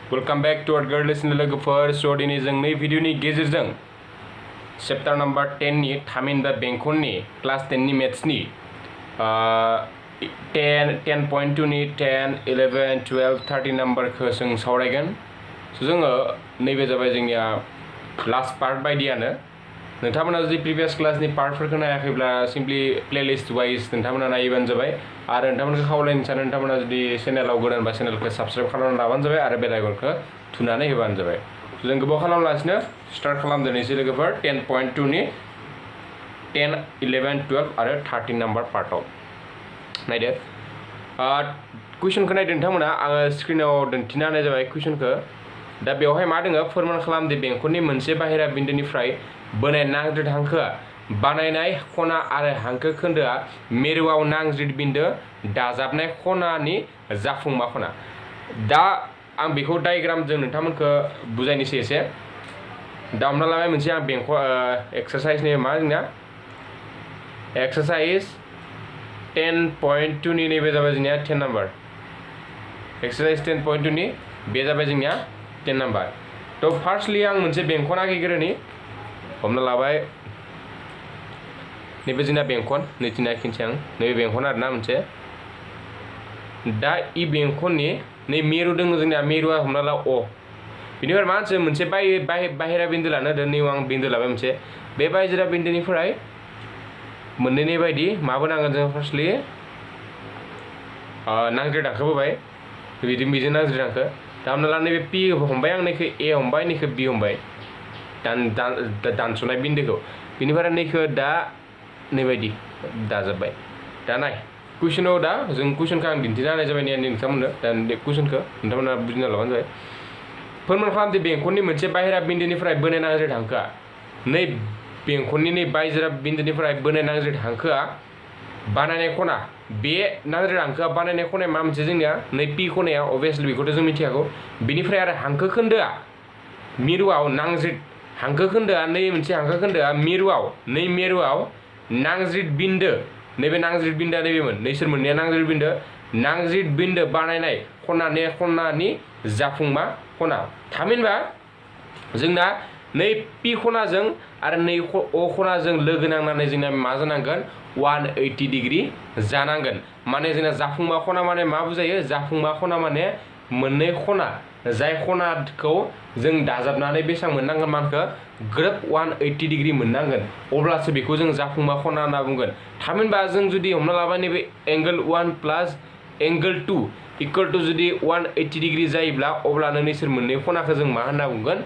Welcome back to our girl lesson लोगोफोर दिनै जों नै भिडिअनि गेजेरजों चैप्टार नम्बर 10 नि थामहिनबा बेंखननि क्लास 10 नि मैथ्सनि 10.2 नि 10 11 12 30 नम्बरखौ जों सावरायगोन जोङो नैबे जाबाय जोंनिया लास्ट पार्ट बायदियानो नोंथांमोना जुदि प्रिभियास क्लासनि पार्टफोरखौ नायाखैब्ला सिम्पली प्लेलिस्ट वाइज नोंथांमोना नायबानो जाबाय आरो नोंथांमोनखौ खावलायनो सानो नोंथांमोना जुदि चेनेलाव गोदानबा चेनेलखौ साबस्क्राइब खालामना लाबानो जाबाय आरो बेल आइकनखौ थुनानै होबानो जाबाय जों गोबाव खालामलासिनो स्टार्ट खालामदोनोसै लोगोफोर 10.2 नि 10 11 12 आरो 13 नम्बर पार्टआव नायदो कुइसनखौ नायदो नोंथांमोना आङो स्क्रिनाव दिन्थिना होनाय जाबाय कुइसनखौ दा बेवहाय मा दोङो फोरमान खालामदो बेंखननि मोनसे बाहेरा बिन्दोनिफ्राय बोनाय नांज्रिद हांखोआ बानायनाय खना आरो हांखो खोन्दोआ मिरुआव नांज्रिद बिन्दो दाजाबनाय खनानि जाफुंमा खना दा आं बेखौ डायग्रामजों नोंथांमोनखौ बुजायनोसै एसे दा हमना लाबाय मोनसे आं एक्सारसाइजनि मा जोंना एक्सारसाइज 10.2 नि नैबे जाबाय जोंनिया 10 नम्बर एक्सारसाइज 10.2 नि बे जाबाय जोंनिया 10 नम्बर तो फार्स्टलि आं मोनसे बेंखन आखिग्रोनि हमना लाबाय नैबे जोंना बेंखन नैथिना खिन्थि आं नैबे बेंखन आरोना मोनसे दा इ बेंखननि नै मेरु दङ जोंनिया मेरुआ हमना ला अ बिनिफ्राय मा मोनसे बाहेरा बिन्दो लानो होदों नैयाव आं बिन्दो लाबाय मोनसे बे बाहेरा बिन्दोनिफ्राय मोननैनि बायदि माबो नांगोन जों फार्स्टलि नांज्रिद हांखो बोबाय बिजों नांज्रिद हांखो दा हमना ला नैबे पि हमबाय आं नैखौ ए हमबाय नैखौ बि हमबाय दानस'नाय बिन्दोखौ बिनिफ्राय नैखौ दा नैबायदि दाजाबबाय दा नाय कुइसनाव दा जों कुइसनखौ आं दिन्थिना होनाय जाबाय नोंथांमोननो दा कुइसनखौ नोंथांमोना बुजिना लाबानो जाबाय फोरमान खालामदो बेंखननि मोनसे बाहेरा बिन्दोनिफ्राय बोनाय नांज्रिद हांखोआ नै बेंखननि नै बाहेरा बिन्दोनिफ्राय बोनाय नांज्रिद हांखोआ बानायनाय खना बे नांज्रिद हांखोआ बानायनाय खनाया मा मोनसे जोंनिया नै पि खनाया अभियासलि बेखौथ' जों मिथिखागौ बिनिफ्राय आरो हांखो खोन्दोआ मिरुआव नांज्रिद हांखो खोन्दोआ नै मोनसे हांखो खोन्दोआ मिरुआव नै मेरुआव नांज्रिद बिन्दो नैबे नांज्रिद बिन्दोआ नैबेमोन नैसोर मोननैया नांज्रिद बिन्दो बानायनाय खनानि जाफुंमा खना थामहिनबा जोंना नै पि खनाजों आरो नै अ खनाजों लोगो नांनानै जोंना मा जानांगोन 180 डिग्री जानांगोन माने जोंना जाफुंमा खना माने मा बुजायो जाफुंमा खना माने मोननै खना जाय खनाखौ जों दाजाबनानै बेसेबां मोननांगोन मानखौ ग्रोब 180 डिग्री मोननांगोन अब्लासो बेखौ जों जाफुंमा खना होनना बुंगोन थामहिनबा जों जुदि हमना लाबाय नैबे angle 1 plus angle 2 equal to जुदि 180 डिग्री जायोब्ला अब्लानो नैसोर मोननै खनाखौ जों मा होनना बुंगोन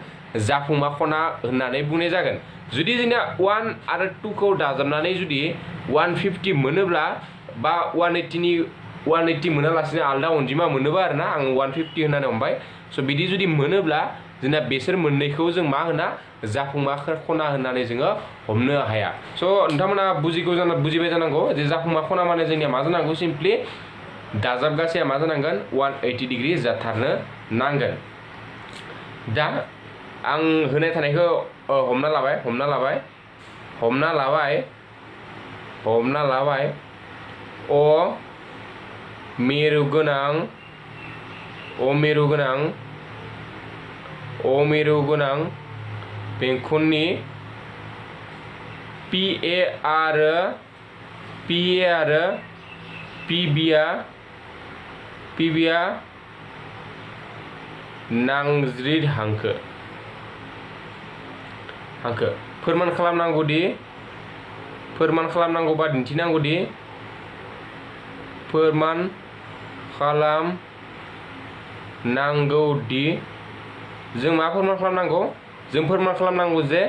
जाफुंमा खना होननानै बुंनाय जागोन जुदि जोंना 1 आरो 2 खौ दाजाबनानै जुदि 150 मोनोब्ला बा 180 मोनालासिनो आलदा अनजिमा मोनोबा आरोना आं 150 होननानै हमबाय स' बिदि जुदि मोनोब्ला जोंना बेसोर मोननैखौ जों मा होना जाफुंमा खना होननानै जोङो हमनो हाया स' नोंथांमोना बुजिबाय जानांगौ जे जाफुंमा खना माने जोंनिया मा जानांगौ सिम्पलि दाजाबगासेया मा जानांगोन 180 डिग्री जाथारनो नांगोन दा आं होनाय थानायखौ हमना लाबाय अ मेरु गोनां बेंखननि पि ए आरो पि बिआ नांज्रिद हांखो फोरमान खालामनांगौदि जों मा फोरमान खालामनांगौ जों फोरमान खालामनांगौ जे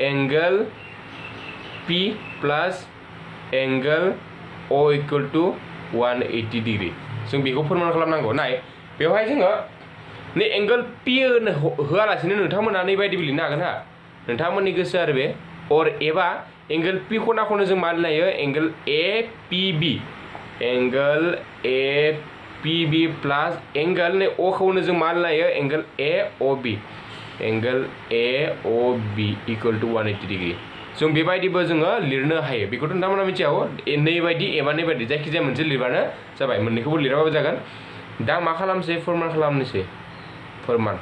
angle P plus angle O equal to 180 degree जों बेखौ फोरमान खालामनांगौ नाय बेवहाय जोङो नै एंगल पि होआलासिनो नोंथांमोना नै बायदिबो लिरनो हागोन हा नोंथांमोननि गोसो आरो बे और एबा एंगल पि खनाखौनो जों मा लिरनो हायो angle A P B plus angle नै अ खौनो जों मा लिरनो हायो angle A O B equal to 180 degree जों बेबायदिबो जोङो लिरनो हायो बेखौथ' नोंथांमोना मिथियाव नैबायदि एबा नैबायदि जायखिजाया मोनसे लिरबानो जाबाय मोननैखौबो लिराबाबो जागोन दा मा खालामसै फर्मुला खालामनोसै फोरमान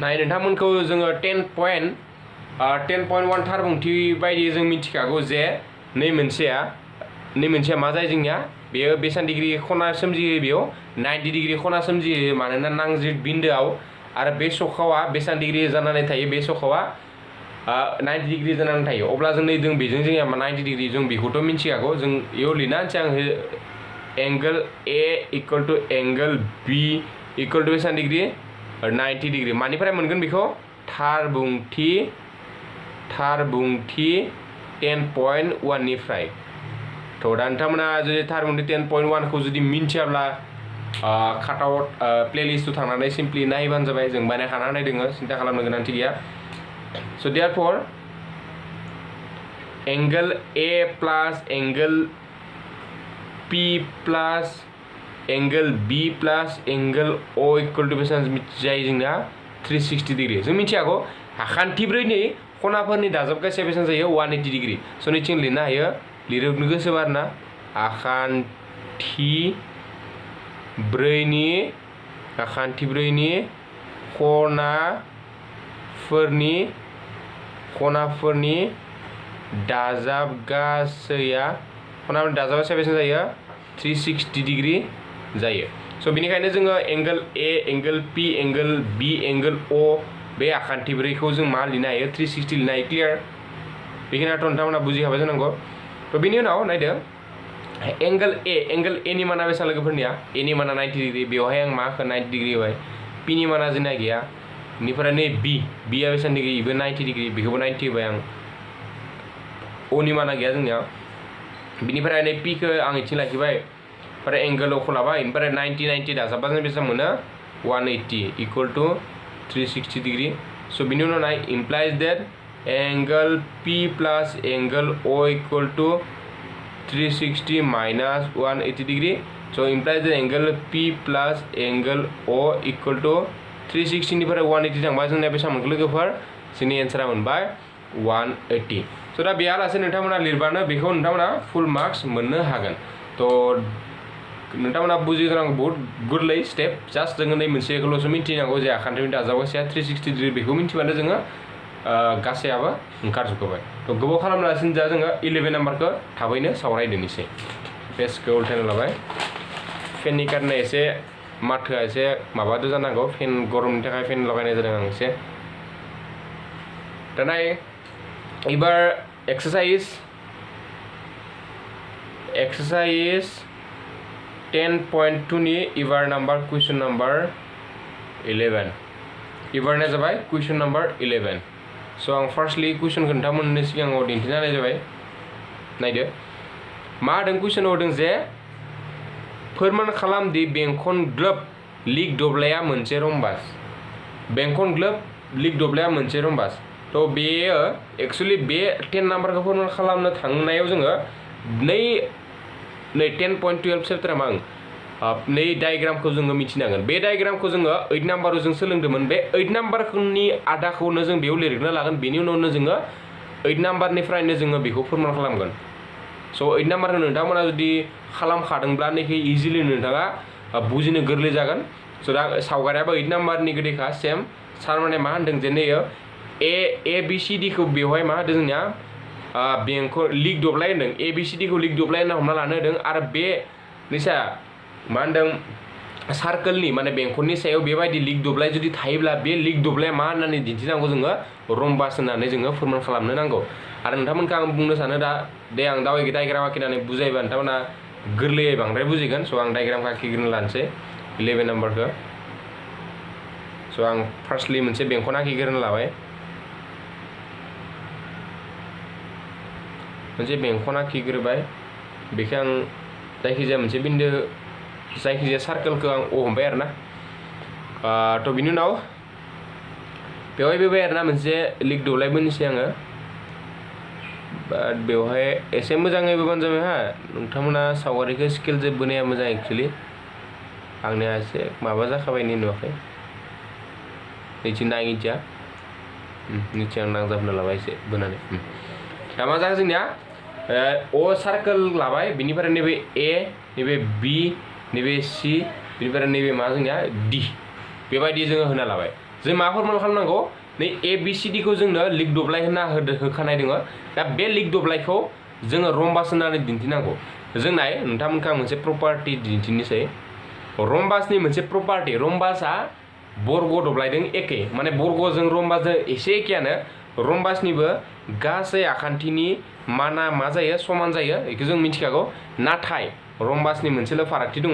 नाय नोंथांमोनखौ जोङो 10.1 थारबुंथि बायदि जों मिथिखागौ जे नै मोनसेया मा जायो जोंनिया बेयो बेसेबां डिग्री खना सोमजियो बेयाव 90 डिग्री खना सोमजियो मानोना नांजिर बिन्दोआव आरो बे सखावा बेसेबां डिग्री जानानै थायो बे सखावा 90 डिग्री जानानै थायो अब्ला जों नै जों बेजों जोंनिया 90 डिग्री जों बेखौथ' मिथिखागौ जों इयाव लिरना होनसै आं angle A equal to angle B equal to बेसेबां डिग्री 90 डिग्री मानिफ्राय मोनगोन बेखौ थारबुंथि 10.1 निफ्राय तो दा नोंथांमोना जुदि थारबुंथि 10.1 खौ जुदि मिन्थियाब्ला काटआउट प्लेलिस्टआव थांनानै सिम्पली नायबानो जाबाय जों बानायखाना होनाय दोङो सिन्था खालामनो गोनांथि गैया so therefore angle A plus angle P plus angle B plus angle O equal to बेसेबां जायो जोंना 360 डिग्री जों मिथियागौ आखान्थिब्रैनि खनाफोरनि दाजाबगासेया बेसेबां जायो 180 डिग्री स' नैथिं लिरनो हायो लिरनो गोसोबा आरोना आखान्थिब्रैनि खनाफोरनि दाजाबगासेया बेसेबां जायो 360 डिग्री जायो स' बेनिखायनो जोङो angle A angle P angle B angle O बे आखान्थिब्रैखौ जों मा लिरनो हायो 360 लिरनो हायो क्लियार बेखिनियाथ' नोंथांमोना बुजिखाबाय जानांगौ तो बेनि उनाव नायदो एंगल ए नि माना बेसेबां लोगोफोरनिया ए नि माना 90 डिग्री बेवहाय आं मा होखो 90 डिग्री होबाय पी नि माना जोंना गैया बेनिफ्राय नै बिया बेसेबां डिग्री बेबो 90 डिग्री बेखौबो 90 होबाय आं ओ नि माना गैया जोंनिया बिनिफ्राय नै पी खौ आं इथिं लाखिबाय ओमफ्राय एंगल अखौ लाबाय ओमफ्राय 90 दाजाबबा जों बेसेबां मोनो 180 इक्वल टू 360 डिग्री स' बिनि उनाव नाय implies that angle P plus angle O equal to 360 minus 180 degree स' implies that angle P plus angle O equal to 360 निफ्राय 180 थांबा जोंनिया बेसेबां मोनखो लोगोफोर जोंनि एन्सारा मोनबाय 180 स' दा बेयालासे नोंथांमोना लिरबानो बेखौ नोंथांमोना फुल मार्क्स मोननो हागोन थ' नोंथांमोना बुजिनांगौ बहुत गोरलै स्टेप जास्ट जोङो नै मोनसेखौल'सो मिथिनांगौ जे आखान्थिनि दाजाबगासेया 360 डिग्री बेखौ मिथिबानो जोङो गासैयाबो ओंखारजोबखाबाय थ' गोबाव खालामलासिनो दा जोङो 11 नाम्बारखौ थाबैनो सावरायदोनिसै पेजखौ उल्थायना लाबाय फेननि कारणे एसे माथोआ एसे माबादो जानांगौ फेन गरमनि थाखाय फेन लगायनाय जादों आं एसे दा नाय एबार एक्सारसाइज 10.2 नि इबार नाम्बार कुइसन नाम्बार 11 इबारना जाबाय कुइसन नाम्बार 11 स' आं फार्स्टलि कुइसनखौ नोंथांमोननि सिगाङाव दिन्थिना होनाय जाबाय नायदो मा होदों कुइसनाव होदों जे फोरमान खालामदि बेंखन ग्लोब लिग दब्लाया मोनसे रम्बास थ' बेयो एक्सुवेलि बे 10 नाम्बारखौ फोरमान खालामनो थांनायाव जोङो नै 10.12 चेप्टाराव नै डायग्रामखौ जोङो मिथिनांगोन बे डायग्रामखौ जोङो 8 नाम्बाराव जों सोलोंदोंमोन बे 8 नाम्बारनि आदाखौनो जों बेयाव लिरनो लागोन बेनि उनावनो जोङो 8 नाम्बारनिफ्रायनो जोङो बेखौ फोरमान खालामगोन स' 8 नाम्बारखौ नोंथांमोना जुदि खालामखादोंब्ला नैखै इजिलि नोंथाङा बुजिनो गोरलै जागोन स' दा सावगारियाबो 8 नाम्बारनि गोदैखा सेम सार माने मा होनदों जे नैयो ए बि सि डि खौ बेवहाय मा होदों जोंनिया बेंखौ लिग दब्लाय होनदों ए बि सि डि खौ लिग दब्लाय होनना हमना लानो होदों आरो बे निसा मा होनदों सार्कोलनि माने बेंखननि सायाव बेबायदि लिग दब्लाय जुदि थायोब्ला बे लिग दब्लाया मा होननानै दिन्थिनांगौ जोङो रम्बास होननानै जोङो फोरमान खालामनो नांगौ आरो नोंथांमोनखौ आं बुंनो सानो दा दे आं दावबायगि डायग्राम आखिनानै बुजायबा नोंथांमोना गोरलैयै बांद्राय बुजिगोन स' आं डायग्रामखौ आखिग्रोनो लानोसै 11 नाम्बारखौ स' आं फार्स्टलि मोनसे बेंखन आखिग्रोनो लाबाय मोनसे बेंखन आखिग्रोबाय बेखौ आं जायखिजाया मोनसे बिन्दो जायखिजाया सार्कोलखौ आं ओ हमबाय आरोना थ' बिनि उनाव बेवहाय बेबाय आरोना मोनसे लिग दब्लाय बोनोसै आङो बाट बेवहाय एसे मोजाङै बोबानो जाबाय हा नोंथांमोना सावगारिखौ स्केलजों बोनाया मोजां एक्सुवेलि आंनिया एसे माबा जाखाबायनि नुवाखै नैथि नाङिथिया निथि आं नांजाबना लाबाय एसे बोनानै दा मा जाखो जोंनिया ओ सार्कोल लाबाय बिनिफ्राय नैबे ए नैबे बी नैबे सी बिनिफ्राय नैबे मा जोंनिया डी बेबायदि जोङो होना लाबाय जों मा फर्मुला खालामनांगौ नै ABCD खौ जोंनो लिक दब्लाय होना होखानाय दङ दा बे लिक दब्लायखौ जोङो रम्बास होननानै दिन्थिनांगौ जों नाय नोंथांमोनखौ आं मोनसे प्रपार्टि दिन्थिनोसै रम्बासनि मोनसे प्रपार्टि रम्बासआ बर्ग दब्लायजों एखे माने बर्गजों रम्बासजों एसे एखेयानो रम्बासनिबो गासै आखान्थिनि माना मा जायो समान जायो बेखौ जों मिथिखागौ नाथाय रम्बासनि मोनसेल' फारागथि दङ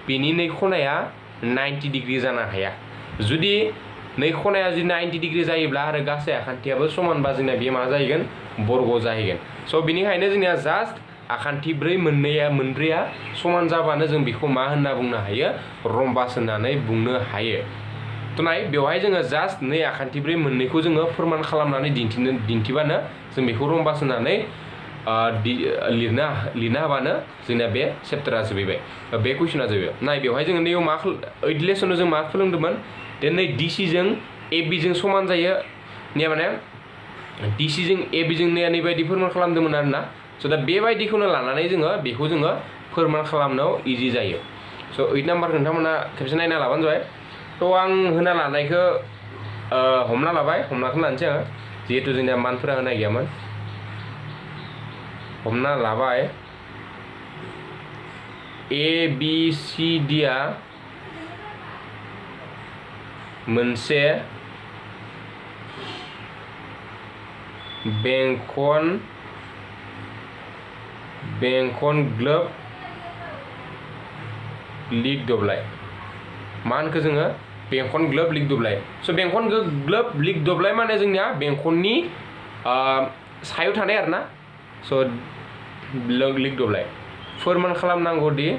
बेनि नै खनाया 90 डिग्री जानो हाया जुदि नै खनाया जुदि 90 डिग्री जायोब्ला आरो गासै आखान्थियाबो समानबा जोंना बे मा जाहैगोन बर्ग जाहैगोन स' बेनिखायनो जोंनिया जास्ट आखान्थि मोनब्रैया समान जाबानो जों बेखौ मा होनना बुंनो हायो रम्बास होननानै बुंनो हायो थ' नाय बेवहाय जोङो जास्ट नै आखान्थि मोननैखौ जोङो फोरमान खालामनानै दिन्थिबानो जों बेखौ रम्बास होननानै लिरनो हाबानो जोंना बे चेप्टारा जोबैबाय बे कुइसना जोबैबाय नाय बेवहाय जोङो नैयाव मा 8 लेसनाव जों मा फोरोंदोंमोन दे नै DC जों AB जों समान जायो ने माने DC जों AB जों नै बायदि फोरमान खालामदोंमोन आरोना स' दा बेबायदिखौनो लानानै जोङो बेखौ जोङो फोरमान खालामनायाव इजि जायो स' 8 नाम्बारखौ नोंथांमोना खेबसे नायना लाबानो जाबाय थ' आं होना लानायखौ हमना लानोसै आङो जिहेतु जोंनिया मानफोरा होनाय गैयामोन हमना लाबाय ABCD आ मोनसे बेंखन ग्लोब लिक दब्लाय मा होनखो जोङो बेंखन ग्लोब लिक दब्लाय स' बेंखन ग्लोब लिक दब्लाय माने जोंनिया बेंखननि सायाव थानाय आरोना स' लिक दब्लाय फोरमान खालामनांगौदि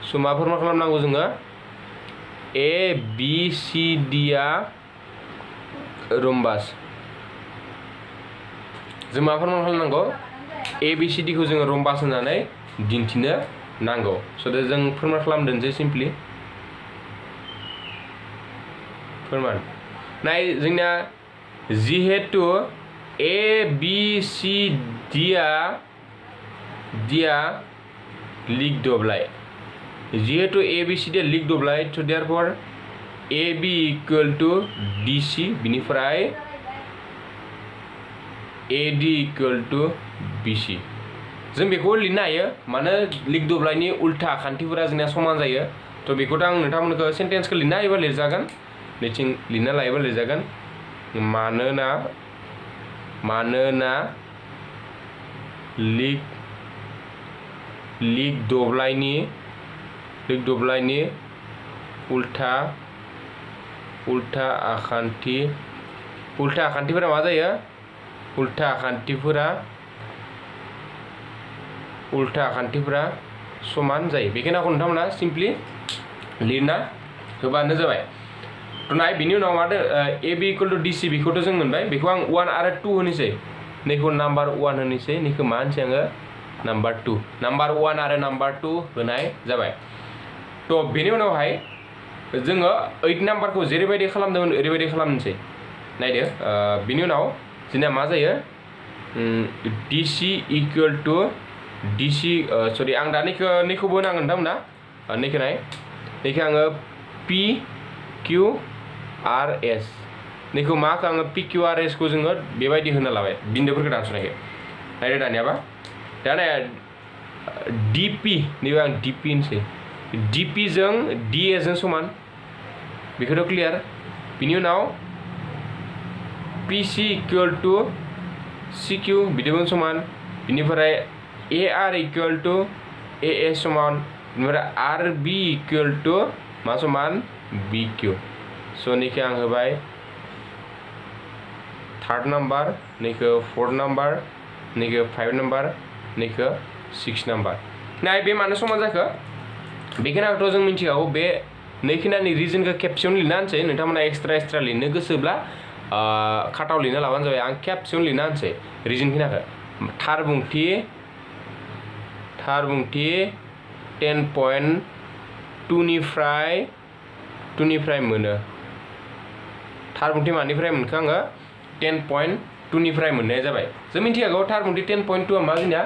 स' मा फोरमान खालामनांगौ जोङो ABCD आ रम्बास जों मा फोरमान खालामनांगौ ABCD खौ जोङो रम्बास होननानै दिन्थिनो नांगौ स' दा जों फोरमान खालामदोंसै सिम्पलि फोरमान नाय जोंना जिहेतु ABCD आ लिक दब्लाय जिहेतु ABCD आ लिक दब्लाय थ' देयरफर AB इक्वल टू DC बिनिफ्राय AD इक्वल टू BC जों बेखौ लिरनो हायो मानो लिक दब्लायनि उल्था आखान्थिफोरा जोंना समान जायो थ' बेखौथ' आं नोंथांमोनखौ सेन्टेन्सखौ लिरनो हायोबा लिरजागोन नैथिं लिरना लायोबा लिरजागोन मानोना लिक दब्लायनि उल्था आखान्थिफोरा मा जायो उल्था आखान्थिफोरा समान जायो बेखिनिखौ नोंथांमोना सिम्पलि लिरना होबानो जाबाय थ' नाय बिनि उनाव मा AB इक्वल टू DC बेखौथ' जों मोनबाय बेखौ आं 1 आरो 2 होनोसै नैखौ नाम्बार 1 होनोसै नैखौ मा होनसै आङो नाम्बार 2 नाम्बार 1 आरो नाम्बार 2 होनाय जाबाय थ' बेनि उनावहाय जोङो 8 नाम्बारखौ जेरैबायदि खालामदोंमोन ओरैबायदि खालामनोसै नायदो बिनि उनाव जोंना मा जायो DC इक्वल टू DC सरि आं दा नैखौबो होनांगोन नोंथांमोना नैखौ नाय नैखौ आङो PQRS नैखौ माखौ आङो PQRS खौ जोङो बेबायदि होना लाबाय बिन्दोफोरखौ दानस'नायखौ नायदो दानियाबा दा नाय DP नैबे आं DP होनसै DP जों DA जों समान बेखौथ' क्लियार बिनि उनाव PC इक्वल टू CQ बिदिबो समान बिनिफ्राय AR इक्वल टू AA समान बिनिफ्राय RB इक्वल टू मा समान BQ स' नैखौ आं होबाय 3rd नाम्बार नैखौ 4th नाम्बार नैखौ 5 नाम्बार नैखौ 6 नाम्बार नाय बे मानो समान जाखो बेखिनिखौथ' जों मिथिखागौ बे नैखिनानि रिजनखौ खेबसेयावनो लिरना होनसै नोंथांमोना एक्सट्रा लिरनो गोसोब्ला खाटाव लिरना लाबानो जाबाय आं खेबसेयावनो लिरना होनसै रिजन खिनाखौ थार बुंथि 10.2 निफ्राय मोनो थार बुंथि मानिफ्राय मोनखो आङो 10.2 2 निफ्राय मोननाय जाबाय जों मिथिखागौ थारमोनथि 10.2 आ मा जोंना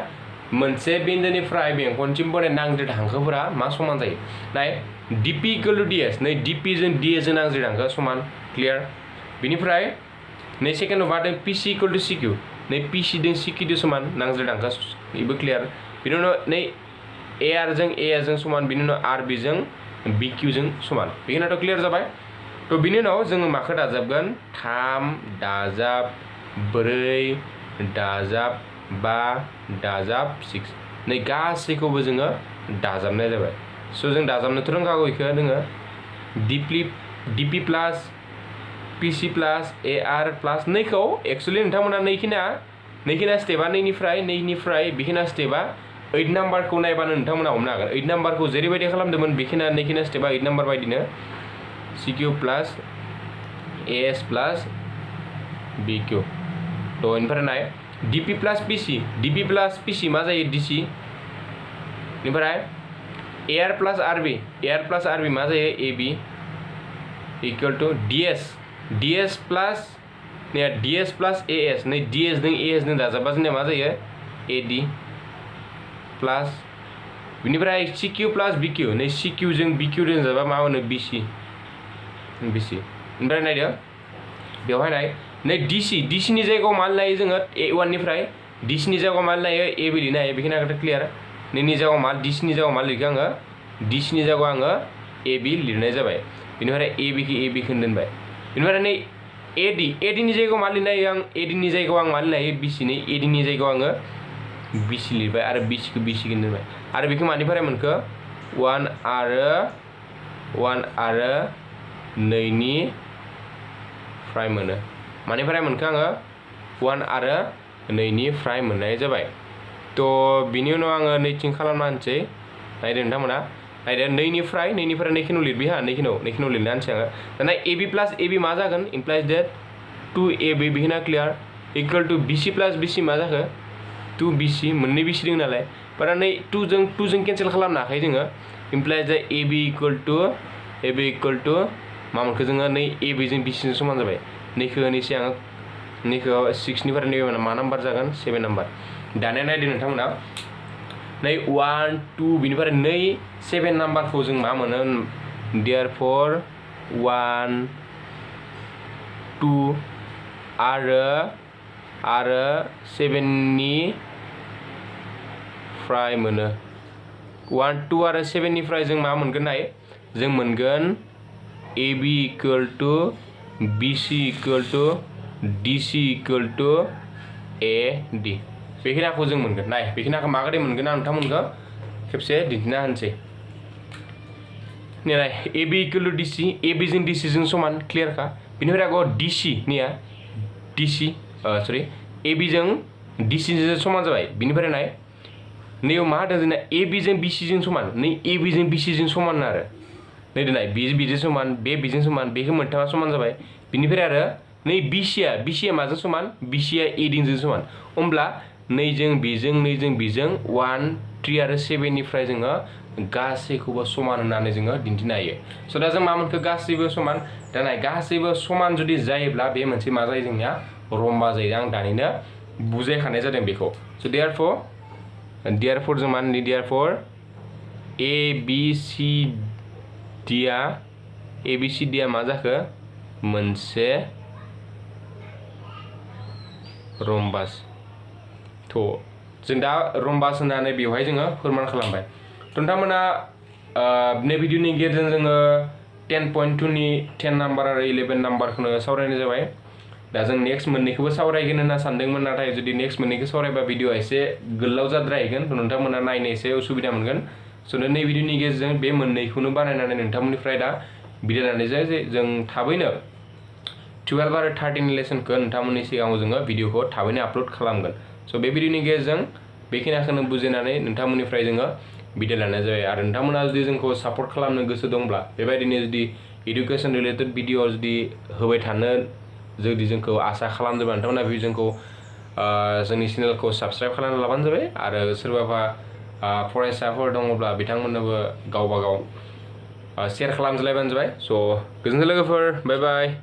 मोनसे बिन्दोनिफ्राय बेंखनसिम बनाय नांज्रेद हांखोफोरा मा समान जायो नाय dp इक्वल टू ds नै dp जों ds जों नांज्रेद हांखोआ समान क्लियर बिनिफ्राय नै सेकेन्डआव मा दों pc इक्वल टू cq नै pc जों cq जों समान नांज्रेद हांखोआ बेबो क्लियर बिनि उनाव नै ar जों समान बिनि उनाव rb जों bq जों समान बेखिनियाथ' क्लियर जाबाय तो बिनि उनाव जोङो माखौ दाजाबगोन 3 दाजाब 4 दाजाब 5 दाजाब 6 नै गासैखौबो जोङो दाजाबनाय जाबाय स' जों दाजाबनोथ' रोंखागौ इखो जोङो dp plus pc plus ar plus नैखौ एक्चुअली नोंथांमोना नैखिना स्टेपा नैनिफ्राय बेखिना स्टेपा 8 नाम्बारखौ नायबानो नोंथांमोना हमनो हागोन 8 नाम्बारखौ जेरैबायदि खालामदोंमोन बेखिना नैखिना स्टेपा 8 नाम्बार बायदिनो cq plus as plus bq तो इनिफ्राय नाय dp प्लस pc मा जायो dc इनिफ्राय ar प्लस rb मा जायो ab equal to ds plus as नै ds जों as जों दाजाबबा जोंनिया मा जायो ad प्लस बिनिफ्राय cq प्लस bq नै cq जों bq जों दाजाबा मा मोनो bc ओमफ्राय नायदो बेवहाय नाय नै dc नि जायगायाव मा लायो जोङो a1 निफ्राय dc नि जायगायाव मा लायो a बि लिरनो हायो बेखिनियाथ' क्लियर नैनि जायगायाव मा dc नि जायगायाव मा लिरखो आङो dc नि जायगायाव आङो ab लिरनाय जाबाय बेनिफ्राय ab खौ दोनबाय बेनिफ्राय नै ad नि जायगायाव मा लिरनो हायो आं ad नि जायगायाव आं मा लिरनो हायो bc नै ad नि जायगायाव आङो bc लिरबाय आरो bc खौ दोनबाय आरो बेखौ मानिफ्राय मोनखो 1 आरो 2 निफ्राय मोनो मानिफ्राय मोनखो आङो 1 आरो 2 निफ्राय मोननाय जाबाय तो बिनि उनाव आङो नैथिं खालामना होनसै नायदो नोंथांमोना नायदो 2 निफ्राय नैखिनाव लिरबाय हा नैखिनाव लिरना होनसै आङो दाना ab प्लस ab मा जागोन इमप्लाइज दैट 2ab बेखिना clear equal to bc plus bc मा जाखो 2bc मोननै bc दं नालाय बारा नै 2 जों कैंसिल खालामनो हाखायो जोङो इमप्लाइज दैट ab इक्वल टू मा मोनखो जोङो नै ab जों bc जों समान जाबाय नैखौ होनोसै आङो नैखौ 6 निफ्राय नैबे मा नाम्बार जागोन 7 नाम्बार दानिया नायदो नोंथांमोना नै 1 2 बिनिफ्राय नै 7 नाम्बारखौ जों मा मोनो देयरफॉर 1 2 आरो 7 निफ्राय मोनो 1 2 आरो 7 निफ्राय जों मा मोनगोन नाय जों मोनगोन ab equal to bc equal to dc equal to ad बेखिनिखौ जों मोनगोन नाय बेखिनिखौ माबोरै मोनगोन आं नोंथांमोनखौ खेबसे दिन्थिना होनसै नाय ab equal to dc ab जों dc जों समान क्लियर का बेनिफ्राय आगो dc निया ab जों dc जों समान जाबाय बेनिफ्राय नाय नैयाव मा होदों जोंना ab जों bc जों समान नै ab जों bc जों समान आरो नै दोनाय बिजों समान बेजों समान बेखौ मोनथामा समान जाबाय बिनिफ्राय आरो नै bc आ माजों समान bc आ ad जों समान होमब्ला नैजों बेजों 1 3 आरो 7 निफ्राय जोङो गासैखौबो समान होननानै जोङो दिन्थिनो हायो स' दा जों मा मोनखो गासैबो समान दा नाय गासैबो समान जुदि जायोब्ला बे मोनसे मा जायो जोंनिया रम्बा जायो आं दानिनो बुजायखानाय जादों बेखौ स' देयरफॉर जों मा होनो देयरफॉर ABCD आ मा जाखो मोनसे रम्बास तो जों दा रम्बास होननानै बेवहाय जोङो फोरमान खालामबाय नोंथांमोना बे भिडिअनि गेजेरजों जोङो 10.2 नि 10 नाम्बार आरो 11 नाम्बारखौनो सावरायनाय जाबाय दा जों नेक्स्ट मोननैखौबो सावरायगोन होनना सानदोंमोन नाथाय जुदि नेक्स्ट मोननैखौ सावरायबा भिडिअआ एसे गोलाव जाद्रायगोन नोंथांमोना नायनो एसे उसुबिदा मोनगोन स' नै भिडिअनि गेजेरजों बे मोननैखौनो बानायनानै नोंथांमोननिफ्राय दा बिदाय लानाय जायो जे जों थाबैनो 12 आरो 13 लेसनखौ नोंथांमोननि सिगाङाव जोङो भिडिअखौ थाबैनो आपल'ड खालामगोन स' बे भिडिअनि गेजेरजों बेखिनिखौनो बुजिनानै नोंथांमोननिफ्राय जोङो बिदाय लानाय जाबाय आरो नोंथांमोना जुदि जोंखौ सापर्ट खालामनो गोसो दंब्ला बेबायदिनो जुदि एडुकेशन रिलेटेड भिडिअ जुदि होबाय थानो जुदि जोंखौ आसा खालामदोंबा नोंथांमोना जोंखौ जोंनि चेनेलखौ साबस्क्राइब खालामना लाबानो जाबाय आरो सोरबाबा फरायसाफोर दङब्ला बिथांमोननोबो गावबा गाव शेयार खालामज्लायबानो जाबाय स' गोजोन्थों लोगोफोर बाय बाय